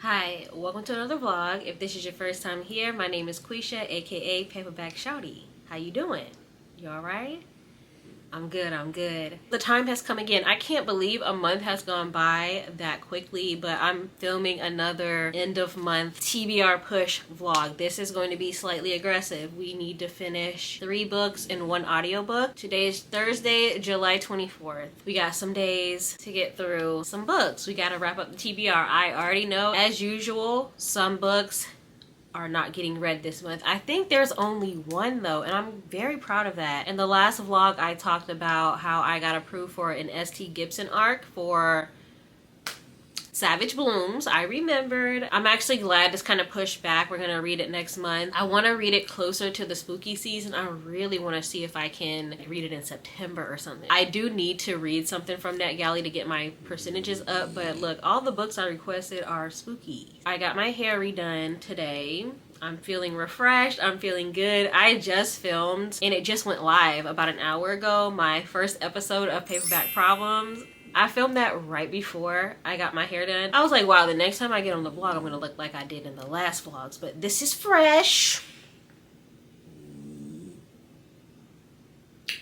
Hi, welcome to another vlog. If this is your first time here, my name is Quisha, aka Paperback Shawty. How you doing? You alright? I'm good. The time has come again. I can't believe a month has gone by that quickly, but I'm filming another end of month TBR push vlog. This is going to be slightly aggressive. We need to finish 3 books and 1 audiobook. Today is Thursday, July 24th. We got some days to get through some books. We gotta wrap up the TBR. I already know, as usual, some books are not getting read this month. I think there's only 1 though, and I'm very proud of that. In the last vlog, I talked about how I got approved for an St. Gibson arc for Savage Blooms. I remembered. I'm actually glad this kind of pushed back. We're gonna read it next month. I want to read it closer to the spooky season. I really want to see if I can read it in September or something. I do need to read something from NetGalley to get my percentages up, but look, all the books I requested are spooky. I got my hair redone today. I'm feeling refreshed. I'm feeling good. I just filmed, and it just went live about an hour ago, my first episode of Paperback Problems. I filmed that right before I got my hair done. I was like, wow, the next time I get on the vlog, I'm gonna look like I did in the last vlogs, but this is fresh.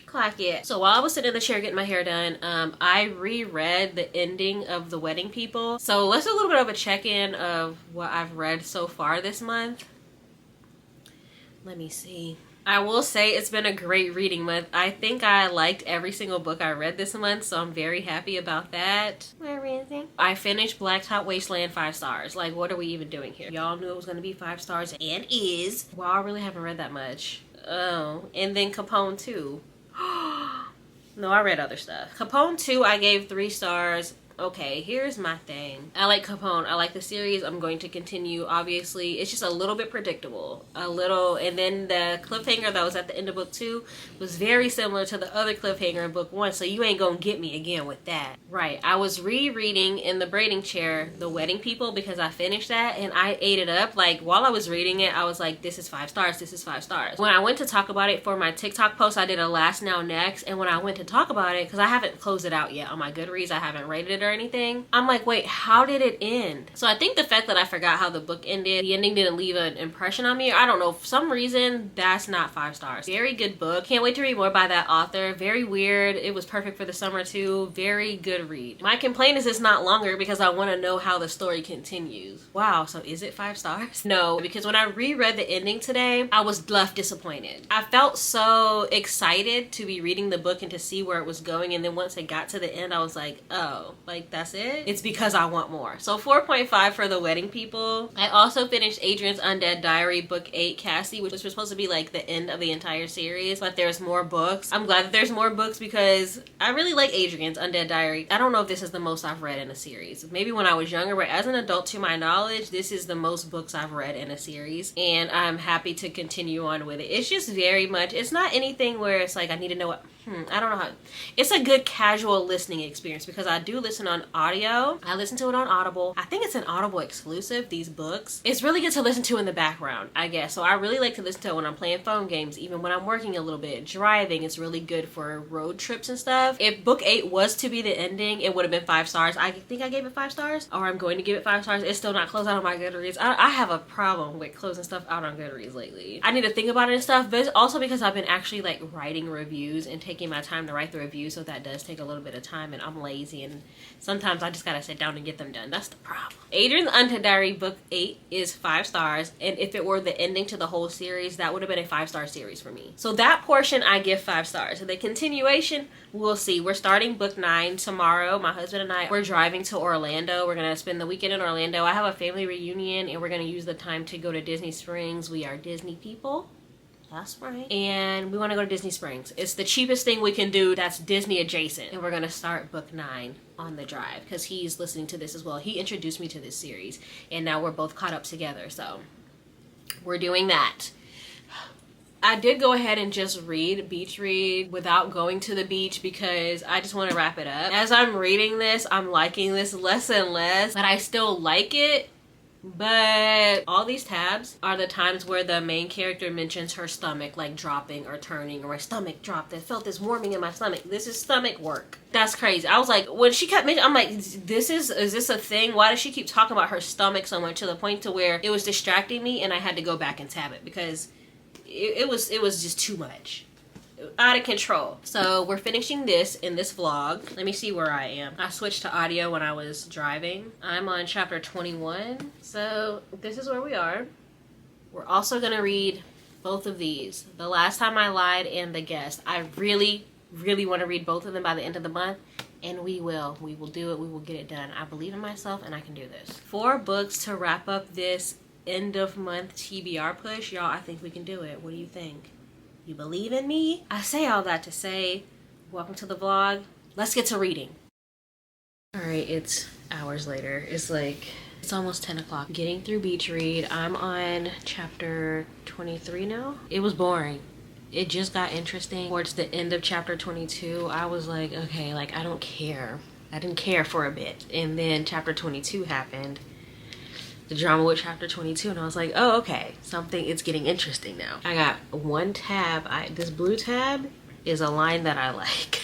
Clock it. So while I was sitting in the chair getting my hair done, I reread the ending of The Wedding People. So let's do a little bit of a check-in of what I've read so far this month. Let me see. I will say it's been a great reading month. I think I liked every single book I read this month, so I'm very happy about that. Where is it? I finished Blacktop Wasteland 5 stars. Like, what are we even doing here? Y'all knew it was gonna be 5 stars and is. Wow, I really haven't read that much. Oh, and then Capone 2. No, I read other stuff. Capone 2 I gave 3 stars. Okay, here's my thing. I like Capone. I like the series. I'm going to continue, obviously. It's just a little bit predictable. A little, and then the cliffhanger that was at the end of book 2 was very similar to the other cliffhanger in book 1, so you ain't gonna get me again with that. Right, I was rereading in the braiding chair The Wedding People because I finished that, and I ate it up. Like, while I was reading it, I was like, this is 5 stars, this is 5 stars. When I went to talk about it for my TikTok post, I did a last now next, and when I went to talk about it, because I haven't closed it out yet on my Goodreads, I haven't rated it or anything, I'm like, wait, how did it end? So I think the fact that I forgot how the book ended, the ending didn't leave an impression on me. I don't know, for some reason that's not 5 stars. Very good book. Can't wait to read more by that author. Very weird. It was perfect for the summer too. Very good read. My complaint is it's not longer because I want to know how the story continues. Wow, so is it 5 stars? No, because when I reread the ending today, I was left disappointed. I felt so excited to be reading the book and to see where it was going, and then once it got to the end, I was like, oh, like that's it? It's because I want more. So 4.5 for The Wedding People. I also finished Adrian's Undead Diary book 8, Cassie, which was supposed to be like the end of the entire series, but there's more books. I'm glad that there's more books because I really like Adrian's Undead Diary. I don't know if this is the most I've read in a series. Maybe when I was younger, but as an adult, to my knowledge, this is the most books I've read in a series, and I'm happy to continue on with it. It's just very much, it's not anything where it's like I need to know what, I don't know how. It's a good casual listening experience because I do listen on audio. I listen to it on Audible. I think it's an Audible exclusive, these books. It's really good to listen to in the background, I guess. So I really like to listen to it when I'm playing phone games, even when I'm working a little bit. Driving is really good for road trips and stuff. If book 8 was to be the ending, it would have been 5 stars. I think I gave it 5 stars, or I'm going to give it 5 stars. It's still not closed out on my Goodreads. I have a problem with closing stuff out on Goodreads lately. I need to think about it and stuff, but it's also because I've been actually like writing reviews and taking my time to write the reviews, so that does take a little bit of time, and I'm lazy, and sometimes I just gotta sit down and get them done. That's the problem. Adrian's Undead Diary book 8 is 5 stars, and if it were the ending to the whole series, that would have been a 5-star series for me. So that portion I give 5 stars. The continuation, we'll see. We're starting book 9 tomorrow. My husband and I, we're driving to Orlando. We're gonna spend the weekend in Orlando. I have a family reunion, and we're gonna use the time to go to Disney Springs. We are Disney people. That's right. And we want to go to Disney Springs. It's the cheapest thing we can do that's Disney adjacent. And we're going to start book 9 on the drive because he's listening to this as well. He introduced me to this series, and now we're both caught up together. So we're doing that. I did go ahead and just beach read without going to the beach because I just want to wrap it up. As I'm reading this, I'm liking this less and less, but I still like it. But all these tabs are the times where the main character mentions her stomach like dropping or turning, or my stomach dropped. I felt this warming in my stomach. This is stomach work. That's crazy. I was like, when she kept mentioning, I'm like, is this a thing? Why does she keep talking about her stomach so much, to the point to where it was distracting me and I had to go back and tab it because it was just too much. Out of control. So we're finishing this in this vlog. Let me see where I am. I switched to audio when I was driving. I'm on chapter 21. So this is where we are. We're also gonna read both of these. The Last Time I Lied and The Guest. I really want to read both of them by the end of the month. And we will. We will do it. We will get it done. I believe in myself and I can do this. 4 books to wrap up this end of month TBR push. Y'all, I think we can do it. What do you think? You believe in me? I say all that to say, welcome to the vlog. Let's get to reading. All right, it's hours later. It's almost 10 o'clock. Getting through beach read. I'm on chapter 23 now. It was boring. It just got interesting. Towards the end of chapter 22, I was like, okay, like I don't care. I didn't care for a bit. And then chapter 22 happened. The drama with chapter 22, and I was like, oh, okay, it's getting interesting now. I got one tab. This blue tab is a line that I like.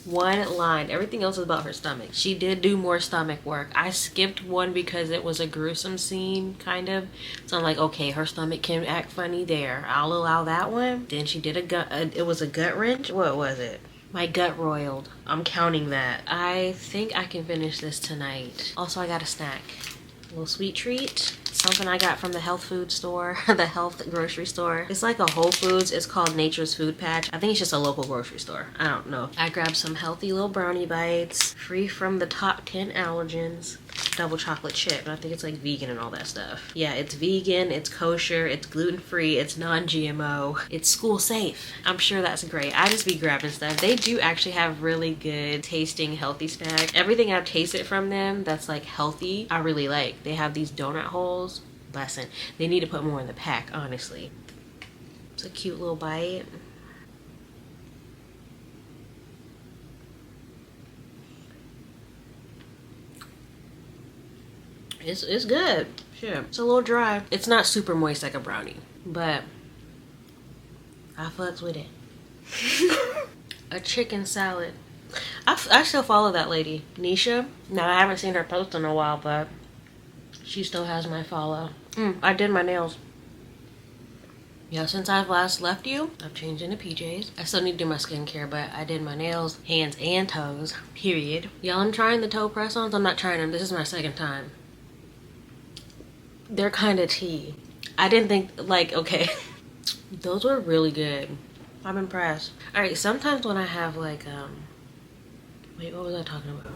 One line. Everything else is about her stomach. She did do more stomach work. I skipped one because it was a gruesome scene, kind of. So I'm like, okay, her stomach can act funny there. I'll allow that one. Then she did it was a gut wrench. What was it? My gut roiled. I'm counting that. I think I can finish this tonight. Also, I got a snack. Little sweet treat, something I got from the health food store, the health grocery store. It's like a Whole Foods. It's called Nature's Food Patch. I think it's just a local grocery store. I don't know. I grabbed some healthy little brownie bites, free from the top 10 allergens. Double chocolate chip, and I think it's like vegan and all that stuff. Yeah, it's vegan, it's kosher, it's gluten-free, it's non-GMO, it's school safe. I'm sure that's great. I just be grabbing stuff. They do actually have really good tasting healthy snacks. Everything I've tasted from them that's like healthy, I really like. They have these donut holes. Listen, they need to put more in the pack, honestly. It's a cute little bite. It's good. Sure. It's a little dry. It's not super moist like a brownie, but I fucks with it. A chicken salad. I still follow that lady, Nisha. Now, I haven't seen her post in a while, but she still has my follow. I did my nails. Yeah, since I've last left you, I've changed into PJs. I still need to do my skincare, but I did my nails, hands, and toes, period. Y'all, I'm trying the toe press-ons. I'm not trying them. This is my second time. They're kind of tea. I didn't think, like, okay. Those were really good. I'm impressed. All right, sometimes when I have, like, wait, what was I talking about?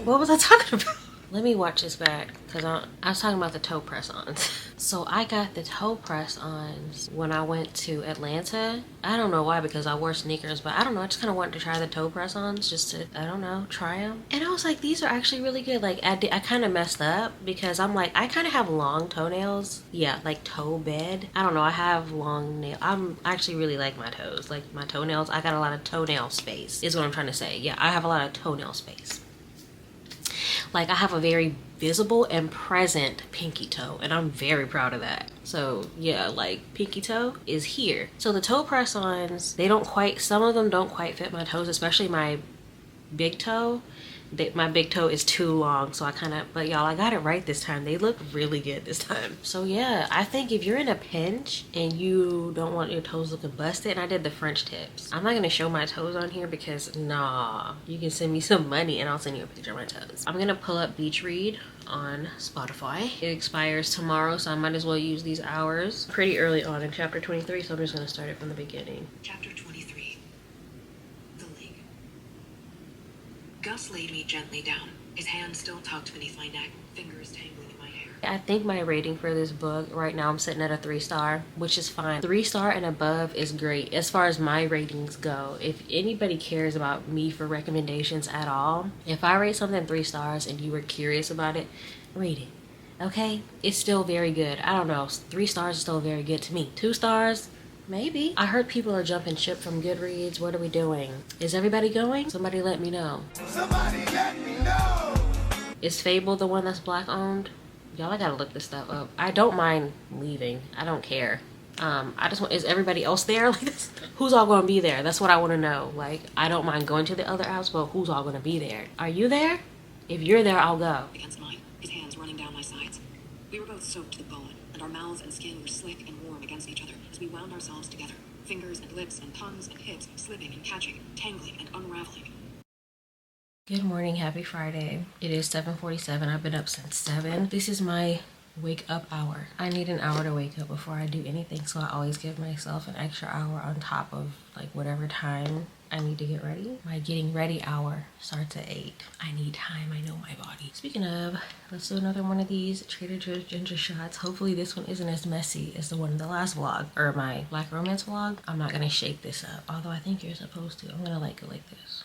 What was I talking about? Let me watch this back, because I was talking about the toe press-ons. So I got the toe press-ons when I went to Atlanta. I don't know why, because I wore sneakers, but I don't know. I just kind of wanted to try the toe press-ons just to, I don't know, try them. And I was like, these are actually really good. Like, I kind of messed up because I'm like, I kind of have long toenails. Yeah, like toe bed. I don't know. I have long nails. I actually really like my toes. Like, my toenails. I got a lot of toenail space is what I'm trying to say. Yeah, I have a lot of toenail space. Like, I have a very visible and present pinky toe, and I'm very proud of that. So yeah, like, pinky toe is here. So the toe press-ons, some of them don't quite fit my toes, especially my big toe. My big toe is too long, so but y'all, I got it right this time. They look really good this time. So yeah, I think if you're in a pinch and you don't want your toes looking busted, and I did the French tips. I'm not gonna show my toes on here because nah, you can send me some money and I'll send you a picture of my toes. I'm gonna pull up Beach Read on Spotify. It expires tomorrow, so I might as well use these hours. Pretty early on in chapter 23, so I'm just gonna start it from the beginning. Chapter 23. The Lake. Gus laid me gently down. His hand still tucked beneath my neck, fingers tangling in my hair. I think my rating for this book right now, I'm sitting at a 3-star, which is fine. 3-star and above is great as far as my ratings go. If anybody cares about me for recommendations at all, if I rate something 3 stars and you were curious about it, rate it. Okay? It's still very good. I don't know. 3 stars is still very good to me. 2 stars, Maybe. I heard people are jumping ship from Goodreads. What are we doing? Is everybody going? Somebody let me know. Somebody let me know. Is Fable the one that's Black owned? Y'all, I gotta look this stuff up. I don't mind leaving. I don't care. I just want, is everybody else there? Like this? Who's all gonna be there? That's what I wanna know. Like, I don't mind going to the other apps, but who's all gonna be there? Are you there? If you're there, I'll go. Against mine, his hands running down my sides. We were both soaked to the bone, and our mouths and skin were slick and warm against each other as we wound ourselves together. Fingers and lips and tongues and hips slipping and catching, tangling and unraveling. Good morning, happy Friday. It is 7:47. I've been up since 7. This is my wake up hour. I need an hour to wake up before I do anything, so I always give myself an extra hour on top of like whatever time I need to get ready. My getting ready hour starts at 8. I need time. I know my body. Speaking of, let's do another one of these Trader Joe's ginger shots. Hopefully this one isn't as messy as the one in the last vlog, or my Black romance vlog. I'm not gonna shake this up, although I think you're supposed to. I'm gonna like it like this.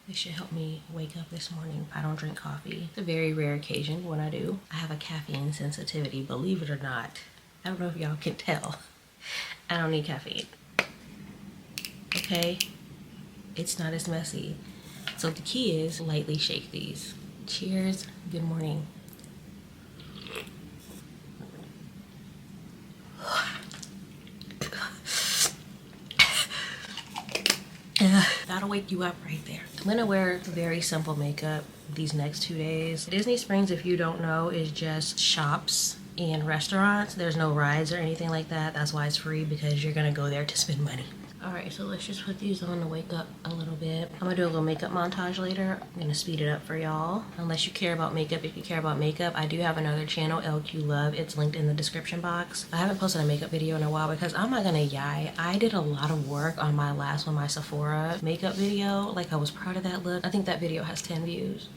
This should help me wake up this morning. I don't drink coffee. It's a very rare occasion when I do. I have a caffeine sensitivity, believe it or not. I don't know if y'all can tell. I don't need caffeine. Okay? It's not as messy. So the key is lightly shake these. Cheers. Good morning. That'll wake you up right there. I'm gonna wear very simple makeup these next 2 days. Disney Springs, if you don't know, is just shops and restaurants. There's no rides or anything like that. That's why it's free, because you're gonna go there to spend money. All right, so let's just put these on to wake up a little bit. I'm gonna do a little makeup montage later. I'm gonna speed it up for y'all. Unless you care about makeup. If you care about makeup, I do have another channel, LQ Love. It's linked in the description box. I haven't posted a makeup video in a while because I'm not gonna lie. I did a lot of work on my last one, my Sephora makeup video. Like, I was proud of that look. I think that video has 10 views.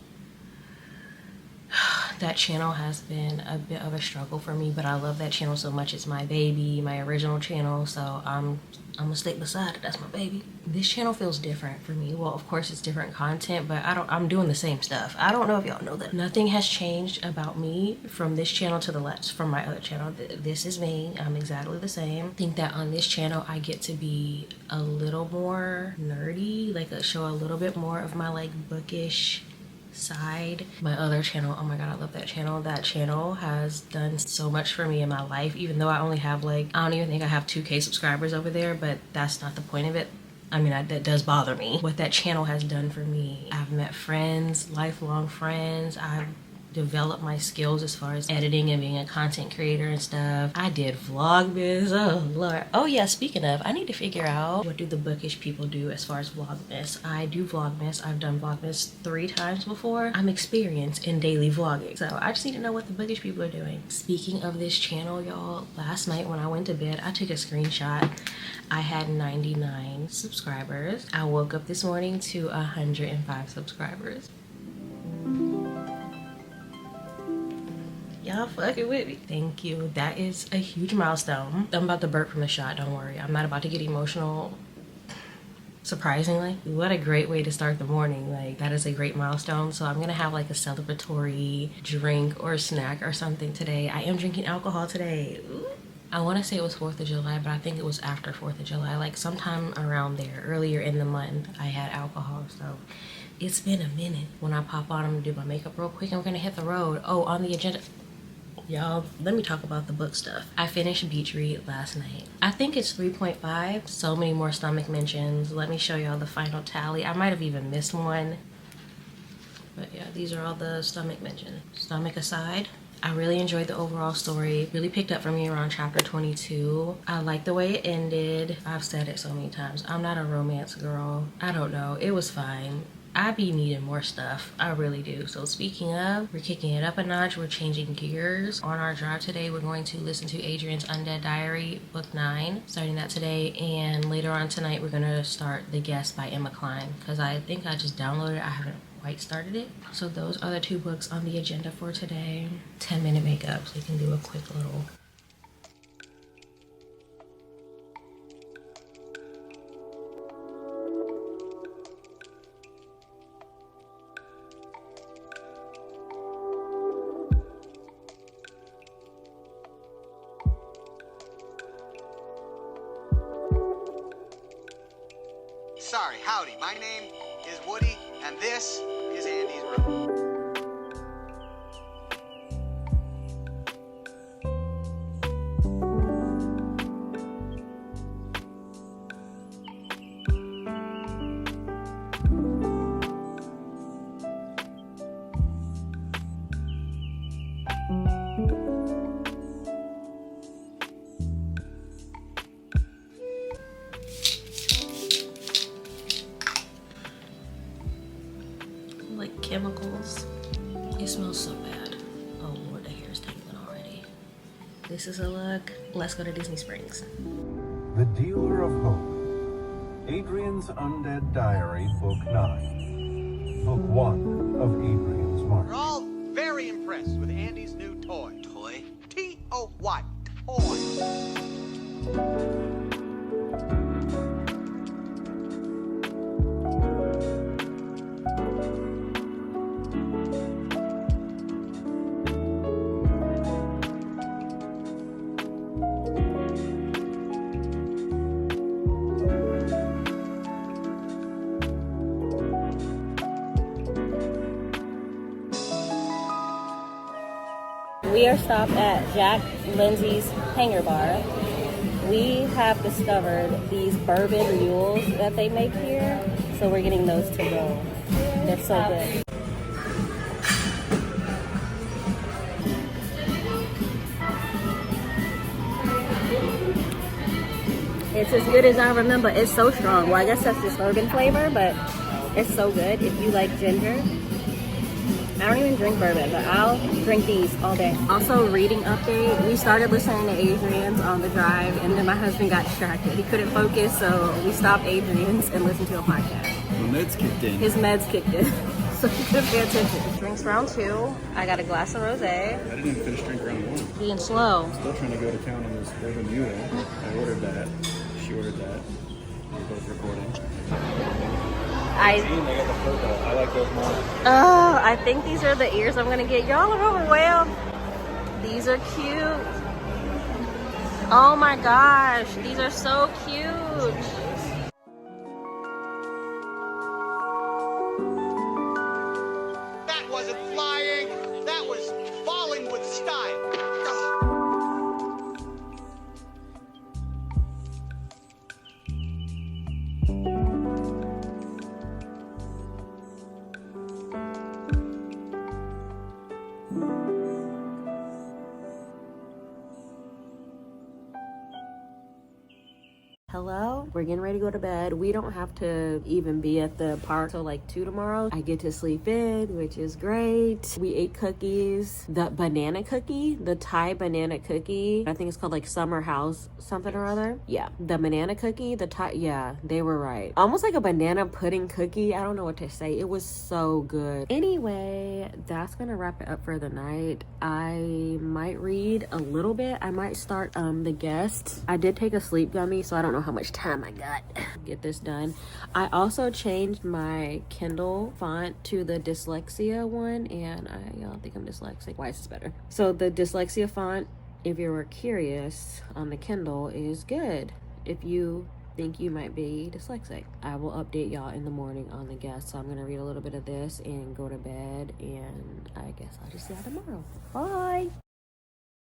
That channel has been a bit of a struggle for me, but I love that channel so much. It's my baby, my original channel, so I'm gonna stick beside it. That's my baby. This channel feels different for me. Well, of course it's different content, but I'm doing the same stuff. I don't know if y'all know that. Nothing has changed about me from this channel to the left from my other channel. This is me. I'm exactly the same. I think that on this channel I get to be a little more nerdy, like show a little bit more of my like bookish side. My other channel, oh my god, I love that channel. That channel has done so much for me in my life, even though I only have like, I don't even think I have 2K subscribers over there, but that's not the point of it. I mean, that does bother me. What that channel has done for me, I've met friends, lifelong friends. I've develop my skills as far as editing and being a content creator and stuff. I did Vlogmas. Oh Lord. Oh yeah, speaking of, I need to figure out what do the Bookish people do as far as Vlogmas. I do Vlogmas. I've done Vlogmas 3 times before. I'm experienced in daily vlogging, so I just need to know what the Bookish people are doing. Speaking of this channel, y'all, last night when I went to bed, I took a screenshot. I had 99 subscribers. I woke up this morning to 105 subscribers. Y'all fucking with me. Thank you. That is a huge milestone. I'm about to burp from the shot, don't worry. I'm not about to get emotional. Surprisingly, what a great way to start the morning. Like, that is a great milestone. So I'm gonna have like a celebratory drink or snack or something today. I am drinking alcohol today. Ooh. I want to say it was 4th of July, but I think it was after 4th of July, like sometime around there, earlier in the month, I had alcohol. So it's been a minute. When I pop on, I'm gonna do my makeup real quick. I'm gonna hit the road. Oh, on the agenda, y'all, let me talk about the book stuff. I finished Beach Read last night. I think it's 3.5. So many more stomach mentions. Let me show y'all the final tally. I might have even missed one. But yeah, these are all the stomach mentions. Stomach aside, I really enjoyed the overall story. Really picked up for me around chapter 22. I like the way it ended. I've said it so many times. I'm not a romance girl. I don't know. It was fine. I be needing more stuff. I really do. So speaking of, we're kicking it up a notch. We're changing gears. On our drive today, we're going to listen to Adrian's Undead Diary, book 9. Starting that today. And later on tonight, we're going to start The Guest by Emma Cline. Because I think I just downloaded it. I haven't quite started it. So those are the 2 books on the agenda for today. 10-minute makeup, so you can do a quick little... sorry. Howdy. My name is Woody, and this is Andy's room. Like chemicals. It smells so bad. Oh Lord, the hair's tangling already. This is a look. Let's go to Disney Springs. The Dealer of Hope. Adrian's Undead Diary, Book 9. Book 1 of Adrian's March. We're all very impressed with Andy's new toy. Toy? T-O-Y. Toy. We are stopped at Jack Lindsay's Hanger Bar. We have discovered these bourbon mules that they make here, so we're getting those to go. They're so good. It's as good as I remember. It's so strong. Well, I guess that's just bourbon flavor, but it's so good. If you like ginger, I don't even drink bourbon, but I'll drink these all day. Also, reading update. We started listening to Adrian's on the drive, and then my husband got distracted. He couldn't focus, so we stopped Adrian's and listened to a podcast. The meds kicked in. His meds kicked in, so he couldn't pay attention. Drinks round 2. I got a glass of rosé. I didn't even finish drink round 1. Being slow. Still trying to go to town on this bourbon mule. I ordered that. She ordered that. We're both recording. I got the purple. I like those more. Oh, I think these are the ears I'm gonna get. Y'all are overwhelmed. These are cute. Oh my gosh, these are so cute. That wasn't flying. That was falling with style. Hello? We're getting ready to go to bed. We don't have to even be at the park till like 2 tomorrow. I get to sleep in, which is great. We ate cookies. The banana cookie, the Thai banana cookie, I think it's called like Summer House something or other. Yeah, the banana cookie, the Thai, yeah, they were right. Almost like a banana pudding cookie. I don't know what to say. It was so good. Anyway, that's gonna wrap it up for the night. I might read a little bit. I might start The Guest. I did take a sleep gummy, so I don't know how much time I got to get this done. I also changed my Kindle font to the dyslexia one, and y'all think I'm dyslexic. Why is this better? So the dyslexia font, if you were curious, on the Kindle is good if you think you might be dyslexic. I will update y'all in the morning on The Guest. So I'm gonna read a little bit of this and go to bed, and I guess I'll just see y'all tomorrow. Bye.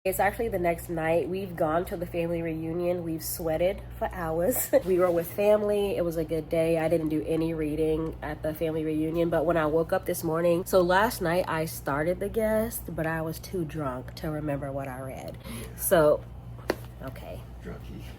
It's actually the next night. We've gone to the family reunion. We've sweated for hours. We were with family. It was a good day. I didn't do any reading at the family reunion, but when I woke up this morning, so last night I started The Guest, but I was too drunk to remember what I read. So, okay.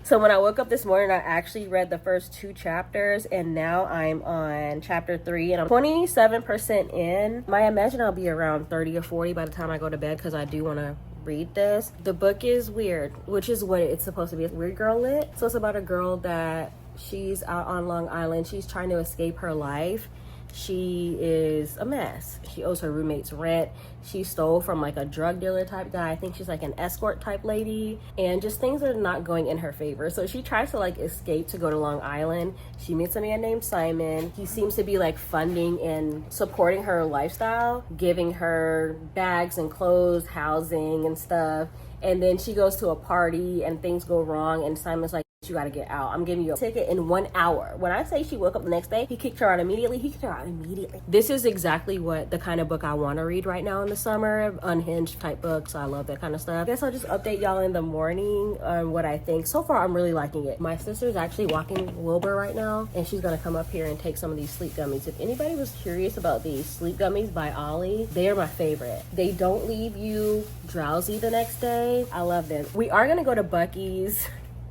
So when I woke up this morning, I actually read the first 2 chapters, and now I'm on chapter 3, and I'm 27% in. I imagine I'll be around 30 or 40 by the time I go to bed, because I do want to read this. The book is weird, which is what it's supposed to be. It's Weird Girl Lit. So it's about a girl that she's out on Long Island. She's trying to escape her life. She is a mess. She owes her roommates rent. She stole from like a drug dealer type guy. I think she's like an escort type lady, and just things are not going in her favor. So she tries to like escape to go to Long Island. She meets a man named Simon. He seems to be like funding and supporting her lifestyle, giving her bags and clothes, housing and stuff. And then she goes to a party and things go wrong, and Simon's like, You gotta get out. I'm giving you a ticket in 1 hour. When I say she woke up the next day, he kicked her out immediately. He kicked her out immediately. This is exactly what the kind of book I want to read right now in the summer. Unhinged type books. I love that kind of stuff. I guess I'll just update y'all in the morning on what I think. So far, I'm really liking it. My sister's actually walking Wilbur right now, and she's gonna come up here and take some of these sleep gummies. If anybody was curious about these sleep gummies by Ollie, they are my favorite. They don't leave you drowsy the next day. I love them. We are gonna go to Buc-ee's,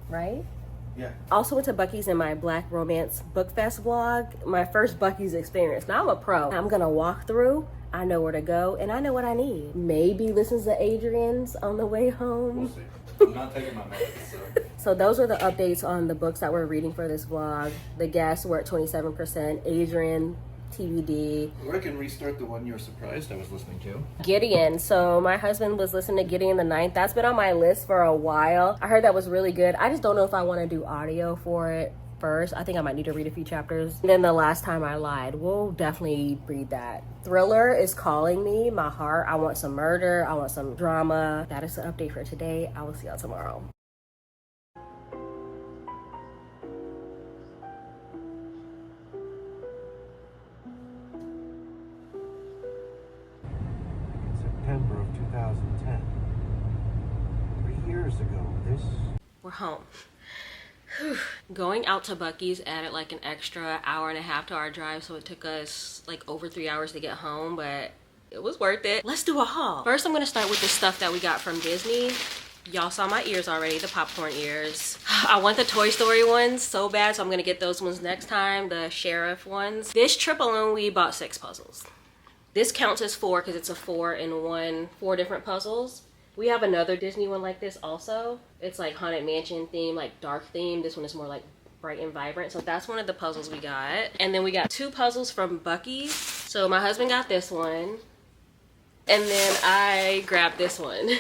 right? Yeah. Also went to Buc-ee's in my Black Romance Book Fest vlog. My first Buc-ee's experience. Now I'm a pro. I'm gonna walk through. I know where to go and I know what I need. Maybe listen to Adrian's on the way home. We'll see. I'm not taking my meds, so. So those are the updates on the books that we're reading for this vlog. The guests were at 27%. Adrian, TBD. Or I can restart the one you were surprised I was listening to. Gideon. So my husband was listening to Gideon the Ninth. That's been on my list for a while. I heard that was really good. I just don't know if I want to do audio for it first. I think I might need to read a few chapters. And then The Last Time I Lied. We'll definitely read that. Thriller is calling me, my heart. I want some murder. I want some drama. That is the update for today. I will see y'all tomorrow. September of 2010. 3 years ago, this... We're home. Going out to Buc-ee's added like an extra hour and a half to our drive, so it took us like over 3 hours to get home, but it was worth it. Let's do a haul. First, I'm gonna start with the stuff that we got from Disney. Y'all saw my ears already, the popcorn ears. I want the Toy Story ones so bad, so I'm gonna get those ones next time, the Sheriff ones. This trip alone, we bought 6 puzzles. This counts as 4 because it's a 4-in-1, 4 different puzzles. We have another Disney one like this also. It's like Haunted Mansion theme, like dark theme. This one is more like bright and vibrant. So that's one of the puzzles we got. And then we got 2 puzzles from Buc-ee's. So my husband got this one. And then I grabbed this one.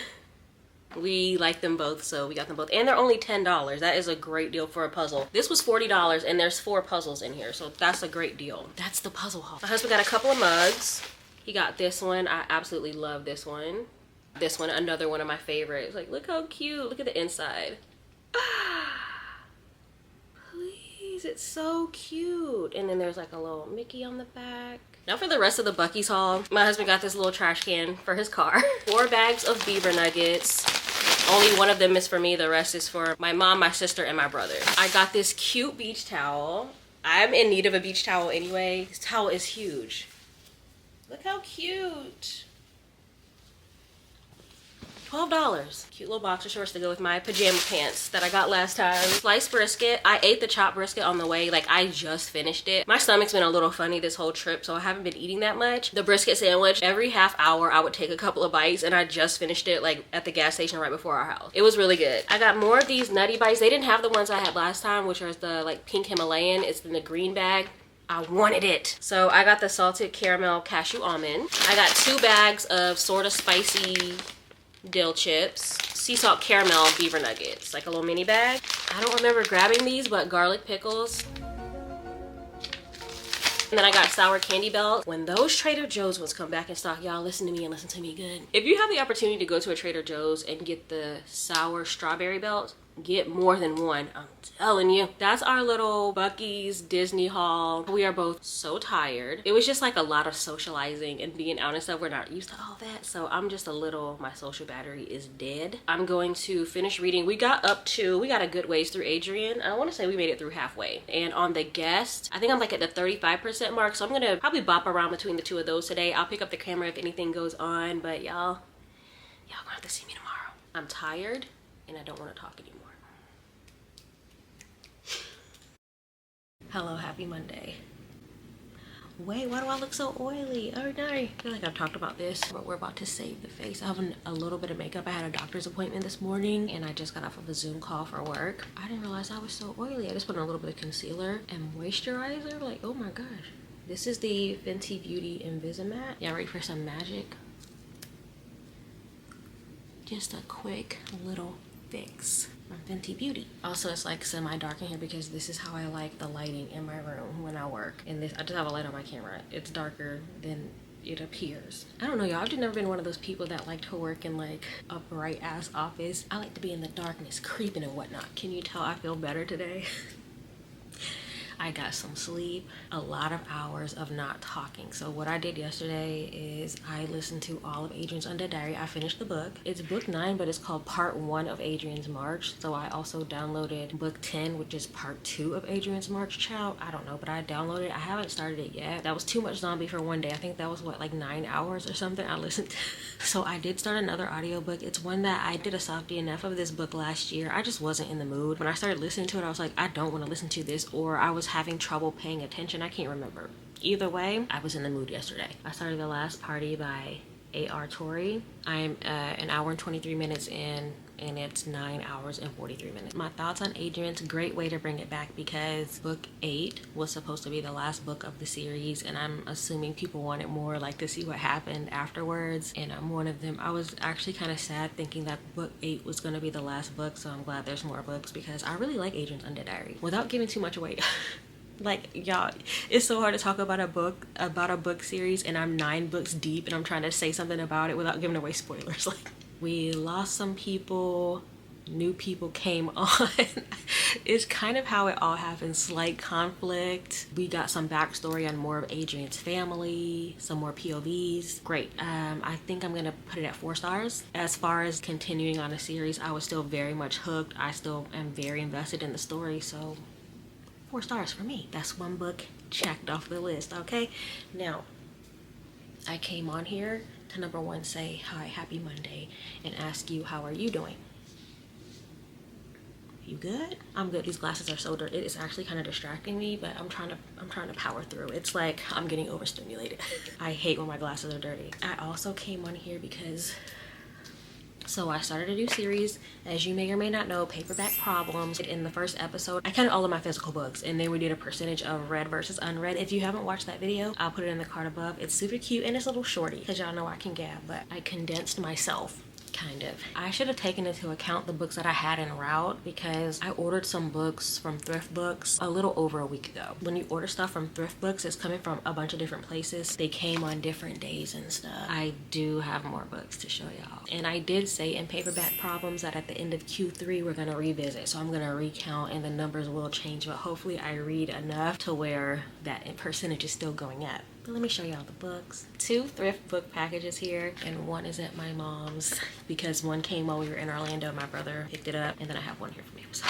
We like them both, so we got them both. And they're only $10. That is a great deal for a puzzle. This was $40 and there's 4 puzzles in here. So that's a great deal. That's the puzzle haul. My husband got a couple of mugs. He got this one. I absolutely love this one. This one, another one of my favorites. Like, look how cute. Look at the inside. Please, it's so cute. And then there's like a little Mickey on the back. Now for the rest of the Buc-ee's haul, my husband got this little trash can for his car. 4 bags of beaver nuggets. Only one of them is for me. The rest is for my mom, my sister, and my brother. I got this cute beach towel. I'm in need of a beach towel anyway. This towel is huge. Look how cute. $12. Cute little boxer shorts to go with my pajama pants that I got last time. Sliced brisket. I ate the chopped brisket on the way. Like, I just finished it. My stomach's been a little funny this whole trip, so I haven't been eating that much. The brisket sandwich, every half hour I would take a couple of bites, and I just finished it like at the gas station right before our house. It was really good. I got more of these Nutty Bites. They didn't have the ones I had last time, which are the like pink Himalayan. It's in the green bag. I wanted it. So I got the salted caramel cashew almond. I got 2 bags of sort of spicy dill chips, sea salt caramel beaver nuggets, like a little mini bag. I don't remember grabbing these, but garlic pickles. And then I got sour candy belts. When those Trader Joe's ones come back in stock, y'all listen to me and listen to me good. If you have the opportunity to go to a Trader Joe's and get the sour strawberry belts, get more than one. I'm telling you. That's our little Buc-ee's Disney haul. We are both so tired. It was just like a lot of socializing and being out and stuff. We're not used to all that. So I'm just a little, my social battery is dead. I'm going to finish reading. We got a good ways through Adrian. I want to say we made it through halfway. And on the guest, I think I'm like at the 35% mark. So I'm going to probably bop around between the 2 of those today. I'll pick up the camera if anything goes on. But y'all gonna have to see me tomorrow. I'm tired and I don't want to talk anymore. Hello, happy Monday. Wait, why do I look so oily? Oh no, I feel like I've talked about this, but we're about to save the face. I have a little bit of makeup. I had a doctor's appointment this morning and I just got off of a Zoom call for work. I didn't realize I was so oily. I just put on a little bit of concealer and moisturizer. Like, oh my gosh. This is the Fenty Beauty Invisimatte. Y'all ready for some magic? Just a quick little fix from Fenty Beauty. Also, it's like semi-dark in here because this is how I like the lighting in my room when I work. And this, I just have a light on my camera. It's darker than it appears. I don't know, y'all. I've just never been one of those people that like to work in like a bright ass office. I like to be in the darkness, creeping and whatnot. Can you tell I feel better today? I got some sleep, a lot of hours of not talking. So what I did yesterday is I listened to all of Adrian's Undead Diary. I finished the book. It's book 9, but it's called part 1 of Adrian's March. So I also downloaded book 10, which is part 2 of Adrian's March. Child, I don't know, but I downloaded it. I haven't started it yet. That was too much zombie for one day. I think that was what, like 9 hours or something I listened to. So I did start another audiobook. It's one that I did a soft DNF of this book last year. I just wasn't in the mood. When I started listening to it, I was like, I don't want to listen to this, or I was having trouble paying attention. I can't remember. Either way, I was in the mood yesterday. I started The Last Party by A.R. Torrey. I'm an hour and 23 minutes in, and it's 9 hours and 43 minutes. My thoughts on Adrian's, great way to bring it back because book 8 was supposed to be the last book of the series, and I'm assuming people wanted more, like to see what happened afterwards, and I'm one of them. I was actually kind of sad thinking that book 8 was going to be the last book, so I'm glad there's more books because I really like Adrian's Undead Diary. Without giving too much away. Like, y'all, it's so hard to talk about a book series, and I'm 9 books deep and I'm trying to say something about it without giving away spoilers. Like, we lost some people, new people came on. It's kind of how it all happened. Slight conflict. We got some backstory on more of Adrian's family, some more POVs. Great. I think I'm gonna put it at 4 stars. As far as continuing on a series, I was still very much hooked. I still am very invested in the story, so 4 stars for me. That's one book checked off the list, okay? Now, I came on here to number 1 say, hi, happy Monday, and ask you, how are you doing? You good? I'm good. These glasses are so dirty. It is actually kind of distracting me, but I'm trying to power through. It's like I'm getting overstimulated. I hate when my glasses are dirty. I also came on here because I started a new series, as you may or may not know, Paperback Problems. In the first episode, I counted all of my physical books, and then we did a percentage of read versus unread. If you haven't watched that video, I'll put it in the card above. It's super cute, and it's a little shorty, because y'all know I can gab, but I condensed myself. Kind of. I should have taken into account the books that I had en route because I ordered some books from Thriftbooks a little over a week ago. When you order stuff from Thriftbooks, it's coming from a bunch of different places. They came on different days and stuff. I do have more books to show y'all. And I did say in Paperback Problems that at the end of Q3 we're going to revisit. So I'm going to recount and the numbers will change, but hopefully I read enough to where that percentage is still going up. But let me show y'all the books. 2 thrift book packages here, and 1 is at my mom's because 1 came while we were in Orlando. My brother picked it up, and then I have 1 here from Amazon.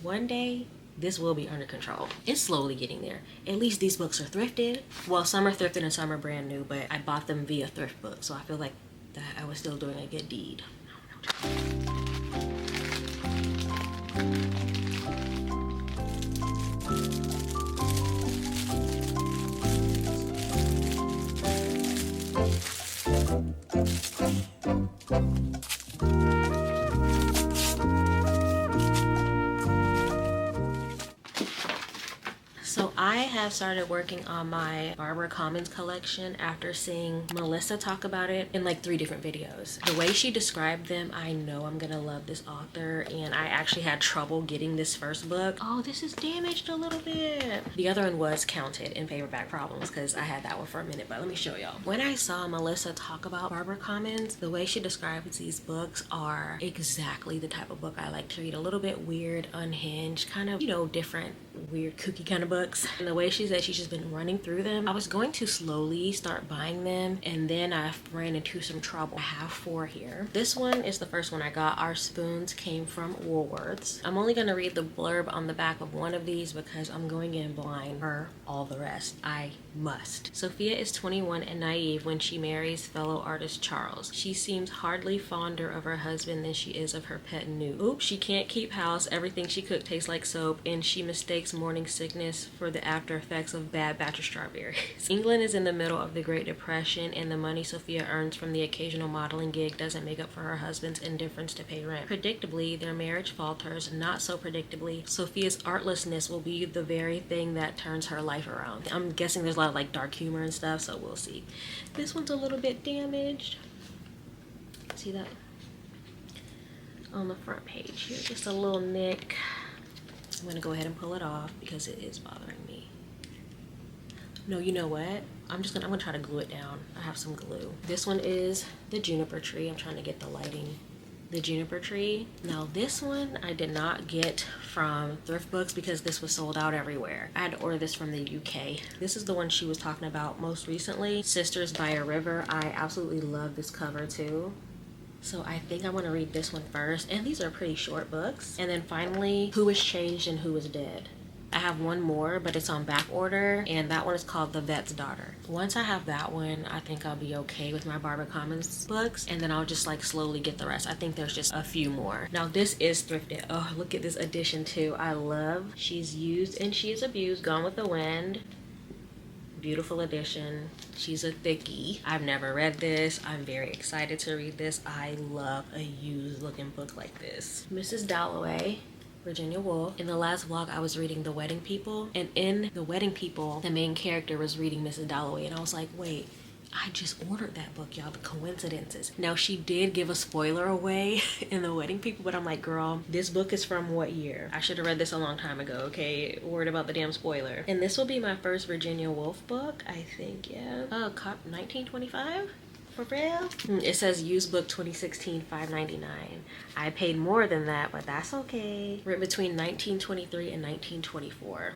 One day, this will be under control. It's slowly getting there. At least these books are thrifted. Well, some are thrifted and some are brand new, but I bought them via Thriftbooks, so I feel like that I was still doing a good deed. So I have started working on my Barbara Commons collection after seeing Melissa talk about it in like 3 different videos. The way she described them, I know I'm gonna love this author, and I actually had trouble getting this first book. Oh, this is damaged a little bit. The other one was counted in Paperback Problems because I had that one for a minute, but let me show y'all. When I saw Melissa talk about Barbara Commons, the way she describes these books are exactly the type of book I like to read. A little bit weird, unhinged, kind of, you know, different, weird, kooky kind of books. And the way she said she's just been running through them, I was going to slowly start buying them, and then I ran into some trouble. I have 4 here. This one is the first one I got. Our Spoons came from Woolworths. I'm only going to read the blurb on the back of one of these because I'm going in blind for all the rest. I must. Sophia is 21 and naive when she marries fellow artist Charles. She seems hardly fonder of her husband than she is of her pet Newt. Oops, she can't keep house. Everything she cooks tastes like soap, and she mistakes morning sickness for the after effects of bad batch of strawberries. England is in the middle of the Great Depression, and the money Sophia earns from the occasional modeling gig doesn't make up for her husband's indifference to pay rent. Predictably, their marriage falters. Not so predictably, Sophia's artlessness will be the very thing that turns her life around. I'm guessing there's a lot of like dark humor and stuff, so we'll see. This one's a little bit damaged. See that? On the front page here, just a little nick. I'm gonna go ahead and pull it off because it is bothering me. No, you know what? I'm gonna try to glue it down. I have some glue. This one is the juniper tree. I'm trying to get the lighting. The juniper tree. Now this one I did not get from Thriftbooks because this was sold out everywhere. I had to order this from the UK. This is the one she was talking about most recently. Sisters by a River. I absolutely love this cover too. So I think I want to read this one first. And these are pretty short books. And then finally, Who is Changed and Who is Dead. I have one more, but it's on back order, and that one is called The Vet's Daughter. Once I have that one, I think I'll be okay with my Barbara Commons books, and then I'll just like slowly get the rest. I think there's just a few more. Now this is thrifted. Oh, look at this edition too. I love She's Used and She is Abused, Gone with the Wind. Beautiful edition. She's a thickie. I've never read this. I'm very excited to read this. I love a used looking book like this. Mrs. Dalloway, Virginia Woolf. In the last vlog, I was reading The Wedding People, and in The Wedding People, the main character was reading Mrs. Dalloway, and I was like, wait, I just ordered that book, y'all. The coincidences. Now, she did give a spoiler away in The Wedding People, but I'm like, girl, this book is from what year? I should have read this a long time ago, okay? Worried about the damn spoiler. And this will be my first Virginia Woolf book, I think, yeah. 1925? For real? It says used book 2016, $5.99. I paid more than that, but that's okay. Written between 1923 and 1924.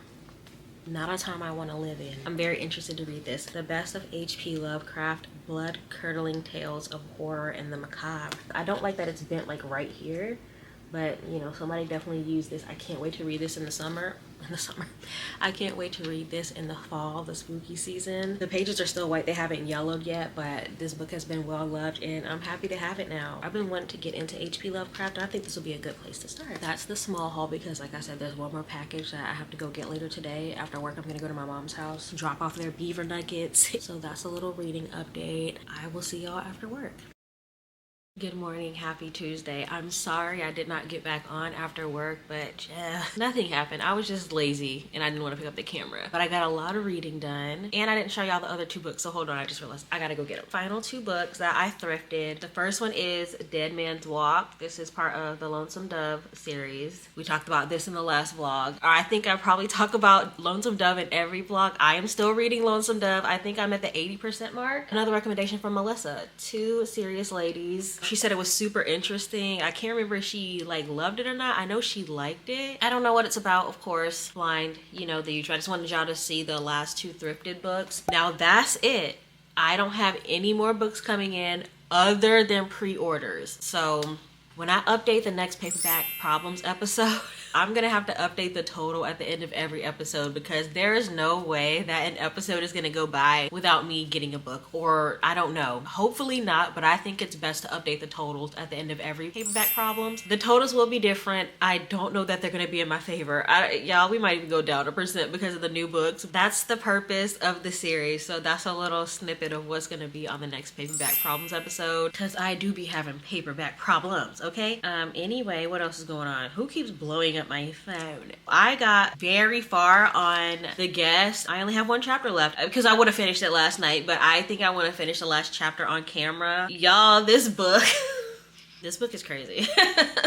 Not a time I want to live in. I'm very interested to read this. The Best of H.P. Lovecraft, blood-curdling tales of horror and the macabre. I don't like that it's bent like right here, but you know, somebody definitely used this. I can't wait to read this in the summer. I can't wait to read this in the fall, the spooky season. The pages are still white, they haven't yellowed yet, but this book has been well loved and I'm happy to have it now. I've been wanting to get into H.P. Lovecraft, and I think this will be a good place to start. That's the small haul because like I said, there's one more package that I have to go get later today. After work, I'm gonna go to my mom's house, drop off their beaver nuggets. So that's a little reading update. I will see y'all after work. Good morning, happy Tuesday. I'm sorry I did not get back on after work, but nothing happened. I was just lazy and I didn't want to pick up the camera. But I got a lot of reading done and I didn't show y'all the other two books, so hold on, I just realized I gotta go get them. Final two books that I thrifted. The first one is Dead Man's Walk. This is part of the Lonesome Dove series. We talked about this in the last vlog. I think I probably talk about Lonesome Dove in every vlog. I am still reading Lonesome Dove. I think I'm at the 80% mark. Another recommendation from Melissa, Two Serious Ladies. She said it was super interesting. I can't remember if she like loved it or not. I know she liked it. I don't know what it's about, of course. Blind, you know, the usual. I just wanted y'all to see the last two thrifted books. Now that's it. I don't have any more books coming in other than pre-orders. So when I update the next Paperback Problems episode, I'm gonna have to update the total at the end of every episode because there is no way that an episode is gonna go by without me getting a book, or I don't know. Hopefully not, but I think it's best to update the totals at the end of every Paperback Problems. The totals will be different. I don't know that they're gonna be in my favor. Y'all, we might even go down a percent because of the new books. That's the purpose of the series, so that's a little snippet of what's gonna be on the next Paperback Problems episode because I do be having paperback problems, okay? Anyway, what else is going on? Who keeps blowing up my phone? I got very far on The Guest. I only have one chapter left because I would have finished it last night, but I think I want to finish the last chapter on camera. Y'all, this book this book is crazy.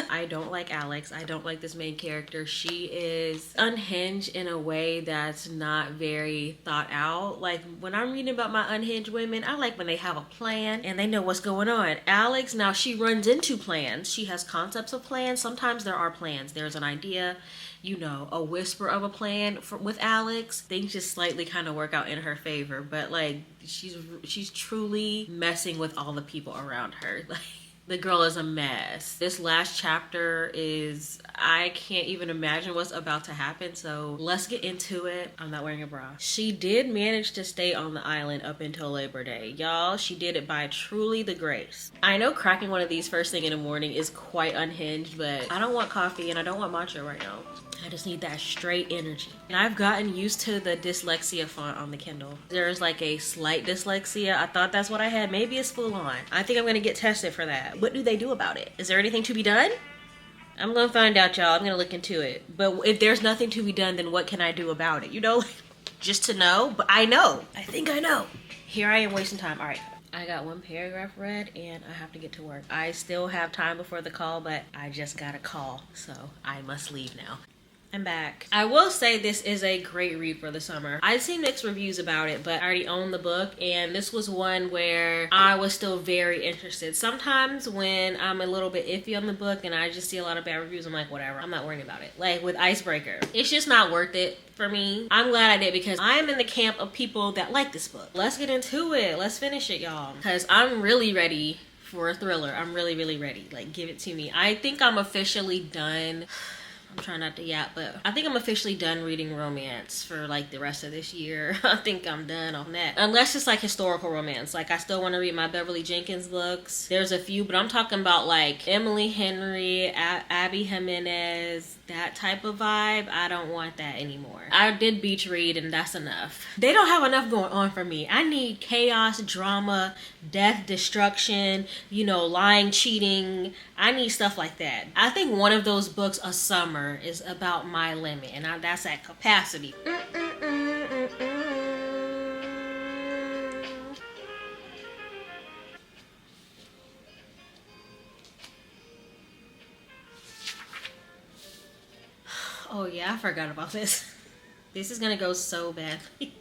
I don't like Alex. I don't like this main character. She is unhinged in a way that's not very thought out. Like when I'm reading about my unhinged women, I like when they have a plan and they know what's going on. Alex, now she runs into plans. She has concepts of plans. Sometimes there are plans. There's an idea, you know, a whisper of a plan with Alex. Things just slightly kind of work out in her favor, but like she's truly messing with all the people around her. Like, the girl is a mess. This last chapter is, I can't even imagine what's about to happen, so let's get into it. I'm not wearing a bra. She did manage to stay on the island up until Labor Day. Y'all, she did it by truly the grace. I know cracking one of these first thing in the morning is quite unhinged, but I don't want coffee and I don't want matcha right now. I just need that straight energy. And I've gotten used to the dyslexia font on the Kindle. There's like a slight dyslexia. I thought that's what I had. Maybe it's full on. I think I'm gonna get tested for that. What do they do about it? Is there anything to be done? I'm gonna find out, y'all. I'm gonna look into it. But if there's nothing to be done, then what can I do about it? You know, just to know. But I know. I think I know. Here I am wasting time. All right. I got one paragraph read and I have to get to work. I still have time before the call, but I just got a call, so I must leave now. I'm back. I will say this is a great read for the summer. I've seen mixed reviews about it, but I already own the book, and this was one where I was still very interested. Sometimes when I'm a little bit iffy on the book and I just see a lot of bad reviews, I'm like, whatever, I'm not worrying about it. Like with Icebreaker, it's just not worth it for me. I'm glad I did because I am in the camp of people that like this book. Let's get into it. Let's finish it, y'all. Because I'm really ready for a thriller. I'm really, really ready. Like, give it to me. I think I'm officially done. I'm trying not to yap, but I think I'm officially done reading romance for like the rest of this year. I think I'm done on that. Unless it's like historical romance. Like I still want to read my Beverly Jenkins books. There's a few, but I'm talking about like Emily Henry, Abby Jimenez, that type of vibe. I don't want that anymore. I did beach read and that's enough. They don't have enough going on for me. I need chaos, drama, death, destruction, you know, lying, cheating. I need stuff like that. I think one of those books a summer is about my limit, and that's at capacity. Oh yeah, I forgot about this. This is gonna go so badly.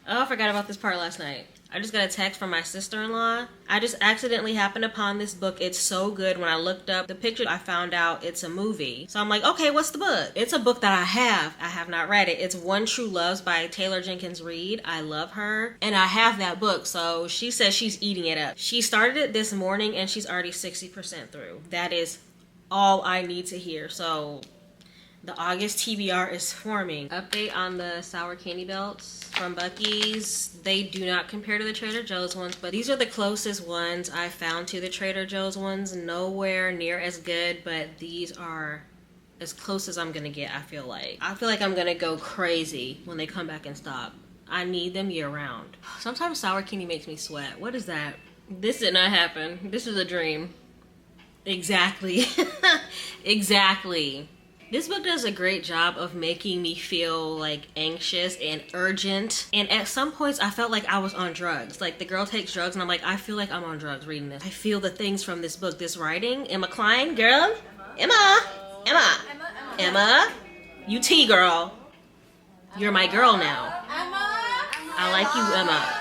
Oh, I forgot about this part last night. I just got a text from my sister-in-law. I just accidentally happened upon this book. It's so good. When I looked up the picture, I found out it's a movie. So I'm like, okay, what's the book? It's a book that I have not read it. It's One True Loves by Taylor Jenkins Reid. I love her. And I have that book. So she says she's eating it up. She started it this morning and she's already 60% through. That is all I need to hear. So the August TBR is forming. Update on the sour candy belts from Buc-ee's. They do not compare to the Trader Joe's ones, but these are the closest ones I found to the Trader Joe's ones. Nowhere near as good, but these are as close as I'm gonna get, I feel like. I feel like I'm gonna go crazy when they come back in stock. I need them year round. Sometimes sour candy makes me sweat. What is that? This did not happen. This is a dream. Exactly. Exactly. This book does a great job of making me feel like anxious and urgent. And at some points I felt like I was on drugs. Like the girl takes drugs and I'm like, I feel like I'm on drugs reading this. I feel the things from this book, this writing. Emma Klein, girl. Emma. You T girl. You're my girl now. I like you, Emma.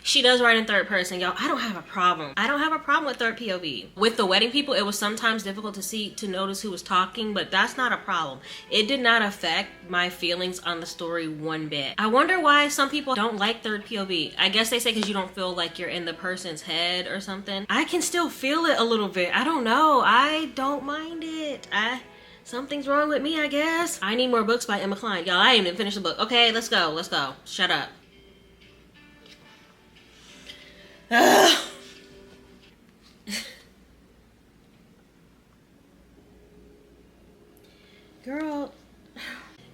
She does write in third person, y'all. I don't have a problem. I don't have a problem with third POV. With the wedding people, it was sometimes difficult to notice who was talking, but that's not a problem. It did not affect my feelings on the story one bit. I wonder why some people don't like third POV. I guess they say because you don't feel like you're in the person's head or something. I can still feel it a little bit. I don't know. I don't mind it. Something's wrong with me, I guess. I need more books by Emma Klein. Y'all, I ain't even finished the book. Okay, let's go. Let's go. Shut up. Girl,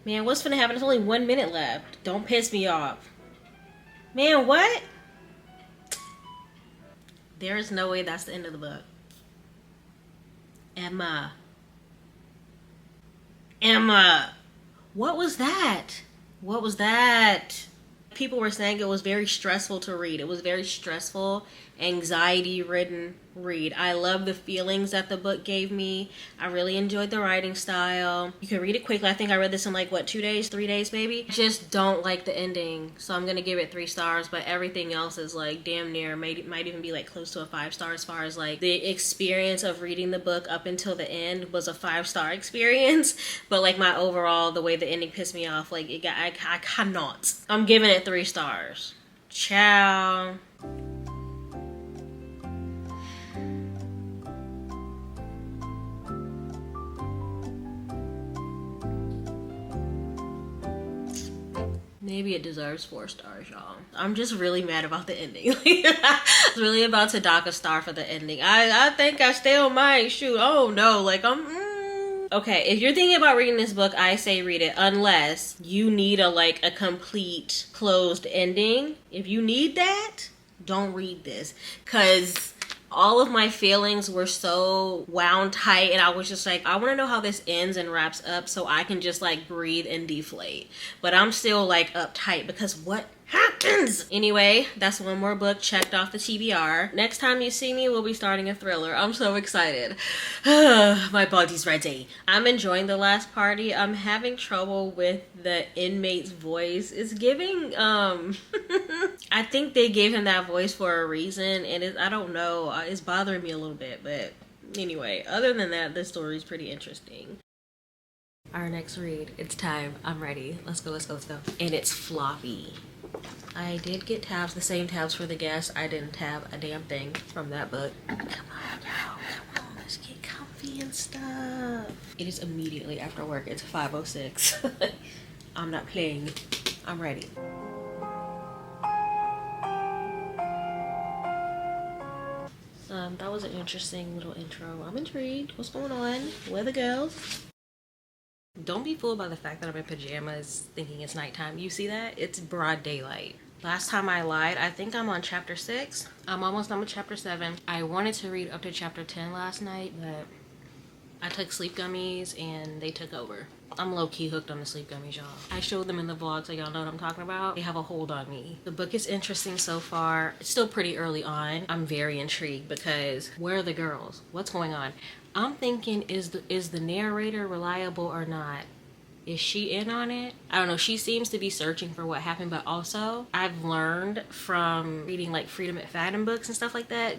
man, what's gonna happen? There's only 1 minute left. Don't piss me off. Man, what? There is no way that's the end of the book. Emma. What was that? What was that? People were saying it was very stressful to read. It was very stressful, anxiety-ridden read. I love the feelings that the book gave me. I really enjoyed the writing style. You can read it quickly. I think I read this in like, what, 2 days, 3 days maybe? Just don't like the ending, so I'm gonna give it 3 stars, but everything else is like damn near, might even be like close to a 5-star as far as like the experience of reading the book up until the end was a 5-star experience, but like my overall, the way the ending pissed me off, like I cannot. I'm giving it 3 stars. Ciao. Maybe it deserves 4 stars, y'all. I'm just really mad about the ending. I was really about to dock a star for the ending. I think I still might. Shoot. Oh no. Like Okay, if you're thinking about reading this book, I say read it, unless you need a complete closed ending. If you need that, don't read this, because all of my feelings were so wound tight, and I was just like, I want to know how this ends and wraps up so I can just like breathe and deflate. But I'm still like uptight because what happens. Anyway, that's one more book checked off the TBR. Next time you see me, we'll be starting a thriller. I'm so excited. My body's ready. I'm enjoying The Last Party. I'm having trouble with the inmate's voice. It's giving, I think they gave him that voice for a reason, and I don't know, it's bothering me a little bit, but anyway, other than that, this story is pretty interesting. Our next read, it's time. I'm ready. Let's go, let's go, let's go. And it's floppy. I did get tabs, the same tabs for the guests. I didn't tab a damn thing from that book. Come on, girl, come on, let's get comfy and stuff. It is immediately after work. It's 5:06. I'm not playing. I'm ready. That was an interesting little intro. I'm intrigued. What's going on? Where the girls? Don't be fooled by the fact that I'm in pajamas thinking it's nighttime. You see that? It's broad daylight. Last time I lied, I think I'm on chapter 6. I'm almost done with chapter 7. I wanted to read up to chapter 10 last night, but I took sleep gummies and they took over. I'm low-key hooked on the sleep gummies, y'all. I showed them in the vlog so y'all know what I'm talking about. They have a hold on me. The book is interesting so far. It's still pretty early on. I'm very intrigued because where are the girls? What's going on? I'm thinking, is the narrator reliable or not? Is she in on it? I don't know. She seems to be searching for what happened, but also I've learned from reading like Freedom McFadden books and stuff like that,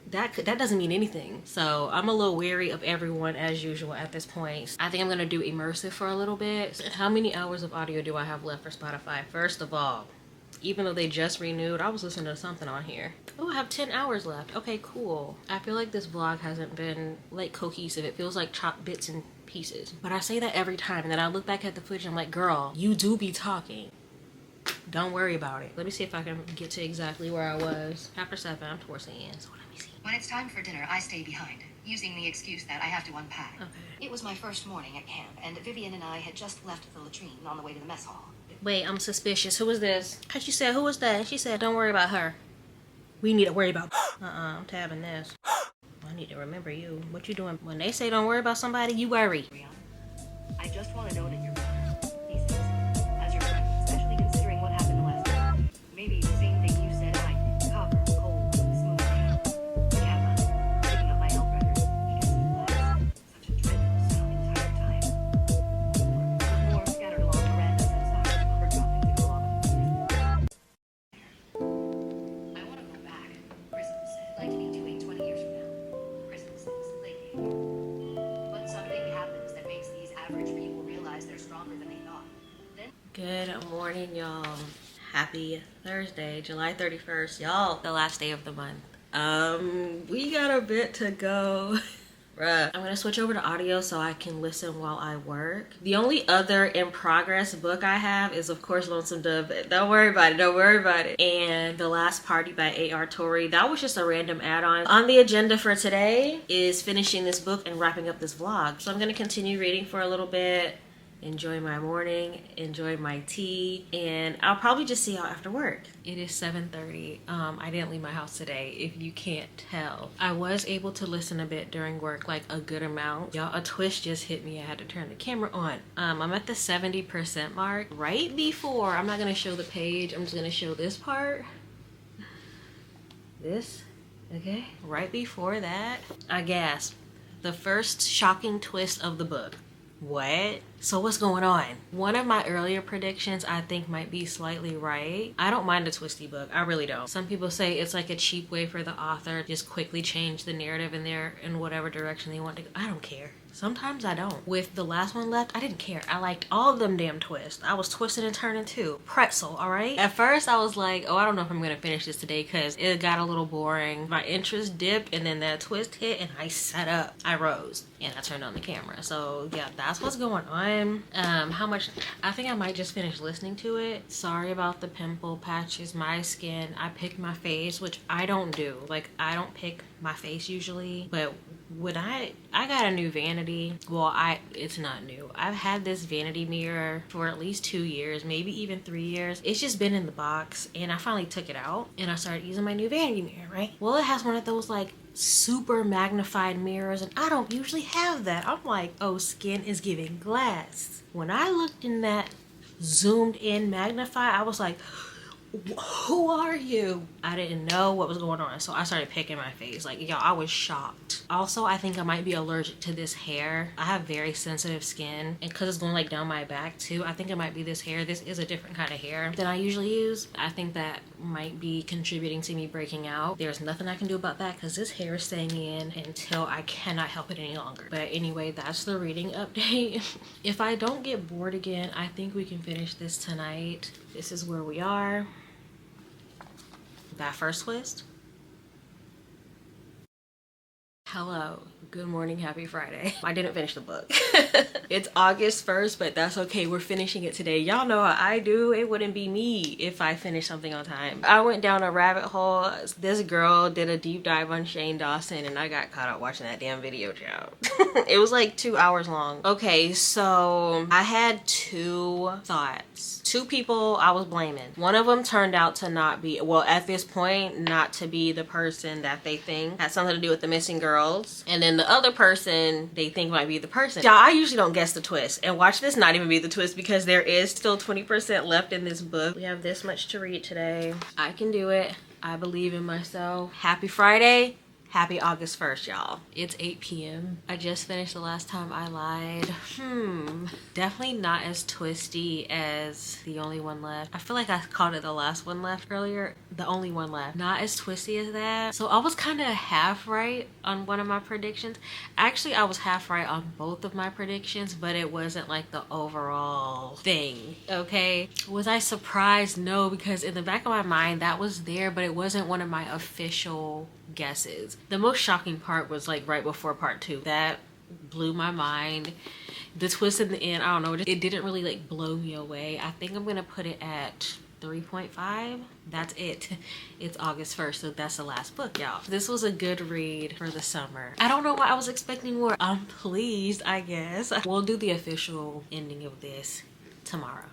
that doesn't mean anything. So I'm a little wary of everyone as usual at this point. I think I'm gonna do immersive for a little bit. How many hours of audio do I have left for Spotify? First of all, even though they just renewed, I was listening to something on here. Oh, I have 10 hours left. Okay, cool. I feel like this vlog hasn't been like cohesive. It feels like chopped bits and pieces. But I say that every time, and then I look back at the footage and I'm like, girl, you do be talking. Don't worry about it. Let me see if I can get to exactly where I was. Chapter 7, I'm towards the end, so let me see. When it's time for dinner, I stay behind, using the excuse that I have to unpack. Okay. It was my first morning at camp, and Vivian and I had just left the latrine on the way to the mess hall. Wait, I'm suspicious. Who is this? She said, who was that? She said, don't worry about her. We need to worry about I'm tabbing this. I need to remember you. What you doing? When they say don't worry about somebody, you worry. I just want to know that you're better. He says, as your friend, especially considering what happened the last time. Maybe the same thing you said I copper, cold, smooth pain. The camera, picking up my health records. Because such a dreadful sound the entire time. More scattered along verandas and stars, rubber dropping to go along with the I want to go back. Prism said, like to be doing 20 years from now. Prism says, late. But something happens that makes these average people realize they're stronger than they thought. Then Good morning, y'all. Happy Thursday, July 31st. Y'all, the last day of the month. We got a bit to go. Bruh. I'm gonna switch over to audio so I can listen while I work. The only other in progress book I have is of course Lonesome Dove. Don't worry about it, don't worry about it. And The Last Party by A.R. Torrey. That was just a random add-on. On the agenda for today is finishing this book and wrapping up this vlog. So I'm gonna continue reading for a little bit, enjoy my morning, enjoy my tea, and I'll probably just see y'all after work. It is 7:30. I didn't leave my house today, if you can't tell. I was able to listen a bit during work, like a good amount. Y'all, a twist just hit me. I had to turn the camera on. I'm at the 70% mark. Right before, I'm not gonna show the page, I'm just gonna show this part. This, okay? Right before that, I gasped. The first shocking twist of the book. What? So what's going on? One of my earlier predictions I think might be slightly right. I don't mind a twisty book. I really don't. Some people say it's like a cheap way for the author to just quickly change the narrative in whatever direction they want to go. I don't care. Sometimes I don't. With the last one left, I didn't care. I liked all of them damn twists. I was twisting and turning too. Pretzel, all right? At first I was like, oh, I don't know if I'm gonna finish this today because it got a little boring. My interest dipped and then that twist hit and I sat up. I rose and I turned on the camera. So yeah, that's what's going on. How much? I think I might just finish listening to it. Sorry about the pimple patches. My skin, I picked my face, which I don't do. Like, I don't pick my face usually, but when I got a new vanity. Well, it's not new. I've had this vanity mirror for at least 2 years, maybe even 3 years. It's just been in the box and I finally took it out and I started using my new vanity mirror, right? Well, it has one of those like super magnified mirrors and I don't usually have that. I'm like, oh, skin is giving glass. When I looked in that zoomed in magnify, I was like, Who are you? I didn't know what was going on, so I started picking my face. Like, y'all, I was shocked. Also, I think I might be allergic to this hair. I have very sensitive skin, and because it's going like down my back too, I think it might be this hair. This is a different kind of hair than I usually use. I think that might be contributing to me breaking out. There's nothing I can do about that because this hair is staying in until I cannot help it any longer. But anyway, that's the reading update. If I don't get bored again, I think we can finish this tonight. This is where we are. That first twist. Hello, good morning, happy Friday. I didn't finish the book. It's August 1st, but that's okay. We're finishing it today. Y'all know how I do. It wouldn't be me if I finished something on time. I went down a rabbit hole. This girl did a deep dive on Shane Dawson and I got caught up watching that damn video, child. It was like 2 hours long. Okay, so I had two thoughts. Two people I was blaming. One of them turned out to not be, well, at this point, not to be the person that they think had something to do with the missing girls. And then the other person they think might be the person. Y'all, I usually don't guess the twist. And watch this not even be the twist because there is still 20% left in this book. We have this much to read today. I can do it. I believe in myself. Happy Friday. Happy August 1st, y'all. It's 8 p.m. I just finished The Last Time I Lied. Definitely not as twisty as The Only One Left. I feel like I called it The Last One Left earlier. The Only One Left. Not as twisty as that. So I was kind of half right on one of my predictions. Actually, I was half right on both of my predictions, but it wasn't like the overall thing, okay? Was I surprised? No, because in the back of my mind, that was there, but it wasn't one of my official guesses. The most shocking part was like right before part 2. That blew my mind. The twist in the end, I don't know, it didn't really like blow me away. I think I'm gonna put it at 3.5. That's it. It's August 1st, so that's the last book, y'all. This was a good read for the summer. I don't know why I was expecting more. I'm pleased, I guess. We'll do the official ending of this tomorrow.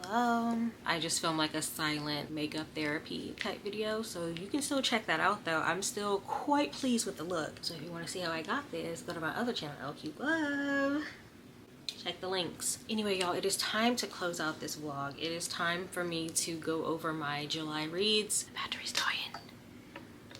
Hello. I just filmed like a silent makeup therapy type video, so you can still check that out though. I'm still quite pleased with the look. So if you want to see how I got this, go to my other channel, LQ Love. Check the links. Anyway, y'all, it is time to close out this vlog. It is time for me to go over my July reads. The battery's dying.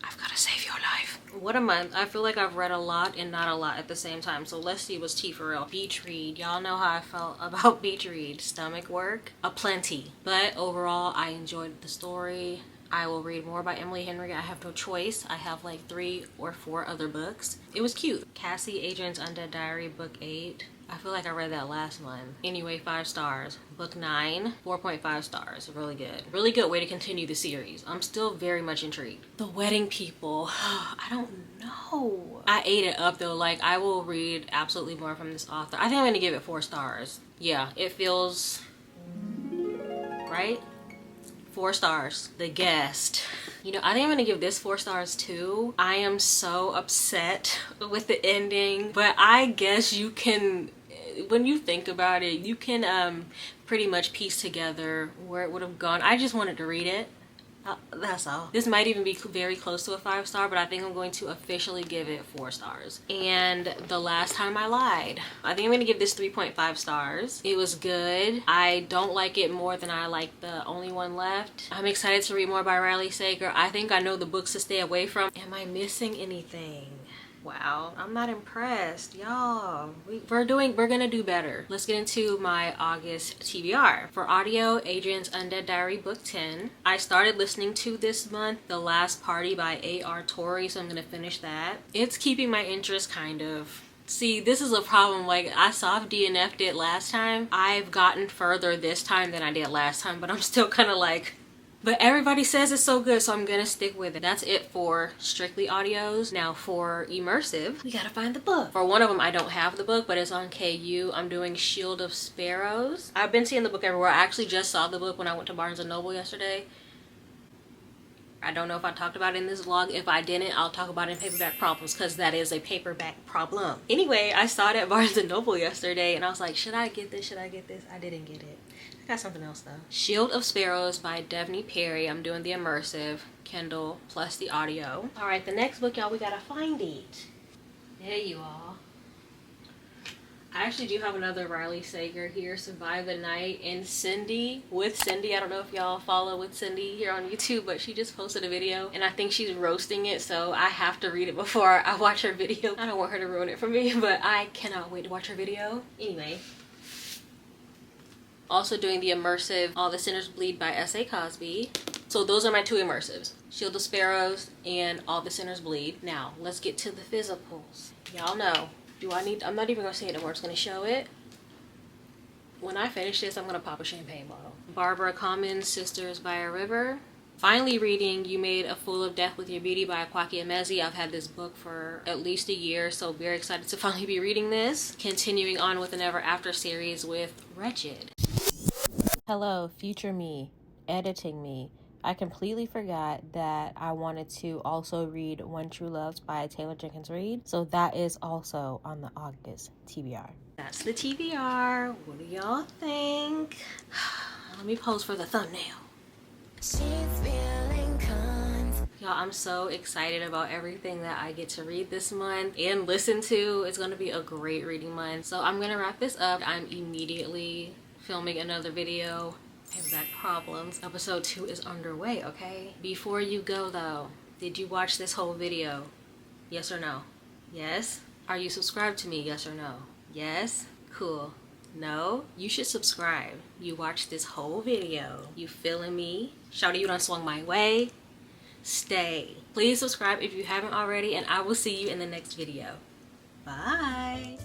I've got to save your life. What a month. I feel like I've read a lot and not a lot at the same time. So let's see what's tea for real. Beach read. Y'all know how I felt about beach read. Stomach work. Aplenty. But overall, I enjoyed the story. I will read more by Emily Henry. I have no choice. I have like 3 or 4 other books. It was cute. Cassie Adrian's Undead Diary, book 8. I feel like I read that last one. Anyway, 5 stars. Book 9, 4.5 stars. Really good. Really good way to continue the series. I'm still very much intrigued. The Wedding People. I don't know. I ate it up though. Like, I will read absolutely more from this author. I think I'm gonna give it 4 stars. Yeah, it feels right. 4 stars. The Guest. You know, I think I'm gonna give this 4 stars too. I am so upset with the ending, but I guess you can, when you think about it, you can pretty much piece together where it would have gone. I just wanted to read it. That's all. This might even be very close to a 5 star, but I think I'm going to officially give it 4 stars. And The Last Time I Lied. I think I'm gonna give this 3.5 stars. It was good. I don't like it more than I like The Only One Left. I'm excited to read more by Riley Sager. I think I know the books to stay away from. Am I missing anything? Wow, I'm not impressed, y'all. We're gonna do better. Let's get into my August TBR. For audio, Adrian's Undead Diary, book 10. I started listening to this month The Last Party by A.R. Torrey, so I'm gonna finish that. It's keeping my interest kind of. See, this is a problem. Like, I soft DNF'd it last time. I've gotten further this time than I did last time, but I'm still kind of like, but everybody says it's so good, so I'm gonna stick with it. That's it for strictly audios. Now for immersive, we gotta find the book. For one of them, I don't have the book, but it's on KU. I'm doing Shield of Sparrows. I've been seeing the book everywhere. I actually just saw the book when I went to Barnes & Noble yesterday. I don't know if I talked about it in this vlog. If I didn't, I'll talk about it in Paperback Problems because that is a paperback problem. Anyway, I saw it at Barnes & Noble yesterday and I was like, should I get this? Should I get this? I didn't get it. I got something else though. Shield of Sparrows by Devney Perry. I'm doing the immersive Kindle plus the audio. All right, the next book, y'all, we gotta find it. There you are. I actually do have another Riley Sager here, Survive the Night, and Cindy, with Cindy. I don't know if y'all follow with Cindy here on YouTube, but she just posted a video and I think she's roasting it, so I have to read it before I watch her video. I don't want her to ruin it for me, but I cannot wait to watch her video. Anyway. Also doing the immersive All the Sinners Bleed by S.A. Cosby. So those are my two immersives. Shield of Sparrows and All the Sinners Bleed. Now, let's get to the physicals. Y'all know. I'm not even gonna say it anymore, I'm just gonna show it. When I finish this, I'm gonna pop a champagne bottle. Barbara Common's Sisters by a River. Finally reading You Made a Fool of Death with Your Beauty by Kwaki Emezi. I've had this book for at least a year, so very excited to finally be reading this. Continuing on with the Never After series with Wretched. Hello, future me, editing me. I completely forgot that I wanted to also read When True Loves by Taylor Jenkins Reid. So that is also on the August TBR. That's the TBR. What do y'all think? Let me pose for the thumbnail. Y'all, I'm so excited about everything that I get to read this month and listen to. It's going to be a great reading month. So I'm going to wrap this up. I'm immediately filming another video. Paperback Problems. Episode 2 is underway, okay? Before you go though, did you watch this whole video? Yes or no? Yes? Are you subscribed to me? Yes or no? Yes? Cool. No? You should subscribe. You watched this whole video. You feeling me? Shawty, you done swung my way. Stay. Please subscribe if you haven't already, and I will see you in the next video. Bye.